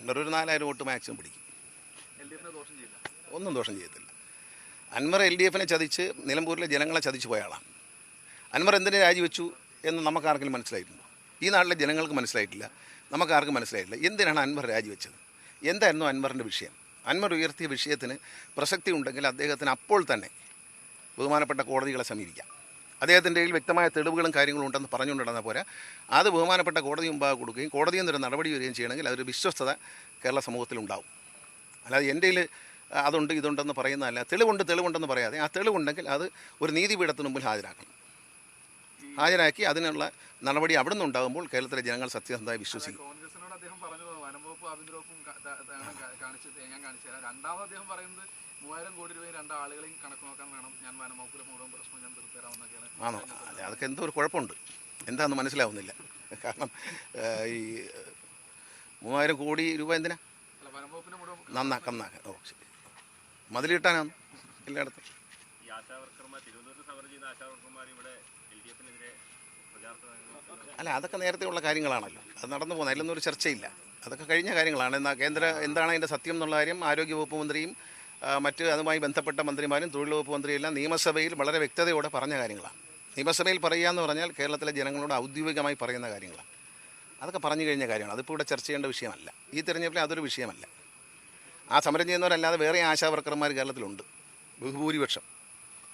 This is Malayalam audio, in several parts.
അൻവർ ഒരു 4000 വോട്ട് മാക്സിമം പിടിക്കും. ഒന്നും ദോഷം ചെയ്യത്തില്ല. അൻവർ LDF ചതിച്ച് നിലമ്പൂരിലെ ജനങ്ങളെ ചതിച്ചു പോയ ആളാണ്. അൻവർ എന്തിനു രാജിവെച്ചു എന്ന് നമുക്കാർക്കും മനസ്സിലായിട്ടുണ്ടോ? ഈ നാട്ടിലെ ജനങ്ങൾക്ക് മനസ്സിലായിട്ടില്ല, നമുക്കാർക്കും മനസ്സിലായിട്ടില്ല. എന്തിനാണ് അൻവർ രാജിവെച്ചത്? എന്തായിരുന്നു അൻവറിൻ്റെ വിഷയം? അൻവർ ഉയർത്തിയ വിഷയത്തിന് പ്രസക്തി ഉണ്ടെങ്കിൽ അദ്ദേഹത്തിന് അപ്പോൾ തന്നെ ബഹുമാനപ്പെട്ട കോടതികളെ സമീപിക്കാം. അദ്ദേഹത്തിൻ്റെ കയ്യിൽ വ്യക്തമായ തെളിവുകളും കാര്യങ്ങളും ഉണ്ടെന്ന് പറഞ്ഞുകൊണ്ടിരുന്നാൽ പോരാ, അത് ബഹുമാനപ്പെട്ട കോടതി മുമ്പാകെ കൊടുക്കുകയും കോടതിയിൽ നിന്നൊരു നടപടി വരികയും ചെയ്യണമെങ്കിൽ അതൊരു വിശ്വസ്തത കേരള സമൂഹത്തിലുണ്ടാവും. അല്ലാതെ എൻ്റെ കയ്യിൽ അതുണ്ട് ഇതുണ്ടെന്ന് പറയുന്നതല്ല. തെളിവുണ്ടെന്ന് പറയാതെ ആ തെളിവുണ്ടെങ്കിൽ അത് ഒരു നീതിപീഠത്തിന് മുമ്പിൽ ഹാജരാക്കണം. ഹാജരാക്കി അതിനുള്ള നടപടി അവിടെ നിന്നുണ്ടാകുമ്പോൾ കേരളത്തിലെ ജനങ്ങൾ സത്യസന്ധമായി വിശ്വസിക്കും. ആണോ? അതൊക്കെ എന്തോ ഒരു കുഴപ്പമുണ്ട്, എന്താണെന്ന് മനസ്സിലാവുന്നില്ല. കാരണം ഈ 3000 കോടി രൂപ എന്തിനാ നന്നാക്കാൻ? ഓ ശരി, മതിലിട്ടാനാണ് എല്ലായിടത്തും. അല്ല, അതൊക്കെ നേരത്തെയുള്ള കാര്യങ്ങളാണല്ലോ, അത് നടന്നു പോകുന്നത്, അതിലൊന്നും ഒരു ചർച്ചയില്ല. അതൊക്കെ കഴിഞ്ഞ കാര്യങ്ങളാണ്. എന്താണ് അതിൻ്റെ സത്യം എന്നുള്ള കാര്യം ആരോഗ്യവകുപ്പ് മന്ത്രിയും മറ്റ് അതുമായി ബന്ധപ്പെട്ട മന്ത്രിമാരും തൊഴിൽ വകുപ്പ് മന്ത്രിയെല്ലാം നിയമസഭയിൽ വളരെ വ്യക്തതയോടെ പറഞ്ഞ കാര്യങ്ങളാണ്. നിയമസഭയിൽ പറയുക എന്ന് പറഞ്ഞാൽ കേരളത്തിലെ ജനങ്ങളോട് ഔദ്യോഗികമായി പറയുന്ന കാര്യങ്ങളാണ്. അതൊക്കെ പറഞ്ഞു കഴിഞ്ഞ കാര്യമാണ്. അതിപ്പോൾ ഇവിടെ ചർച്ച ചെയ്യേണ്ട വിഷയമല്ല. ഈ തെരഞ്ഞെടുപ്പിൽ അതൊരു വിഷയമല്ല. ആ സമരം ചെയ്യുന്നവരല്ലാതെ വേറെ ആശാവർക്കർമാർ കേരളത്തിലുണ്ട്, ബഹുഭൂരിപക്ഷം.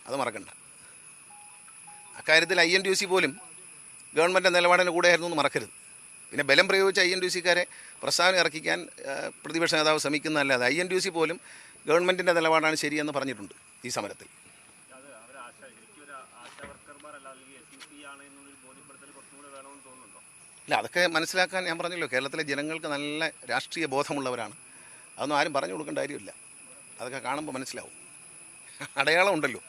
അത് മറക്കണ്ട. അക്കാര്യത്തിൽ INTUC പോലും ഗവൺമെൻറ് നിലപാടിന് കൂടെയായിരുന്നു എന്ന് മറക്കരുത്. പിന്നെ ബലം പ്രയോഗിച്ച് INTUCക്കാരെ പ്രസ്താവന ഇറക്കിക്കാൻ പ്രതിപക്ഷ നേതാവ് ശ്രമിക്കുന്നതല്ലാതെ INTUC പോലും ഗവൺമെൻറ്റിൻ്റെ നിലപാടാണ് ശരിയെന്ന് പറഞ്ഞിട്ടുണ്ട് ഈ സമരത്തിൽ. ഇല്ല, അതൊക്കെ മനസ്സിലാക്കാൻ ഞാൻ പറഞ്ഞല്ലോ, കേരളത്തിലെ ജനങ്ങൾക്ക് നല്ല രാഷ്ട്രീയ ബോധമുള്ളവരാണ്. അതൊന്നും ആരും പറഞ്ഞു കൊടുക്കേണ്ട കാര്യമില്ല. അതൊക്കെ കാണുമ്പോൾ മനസ്സിലാവും. അടയാളം ഉണ്ടല്ലോ,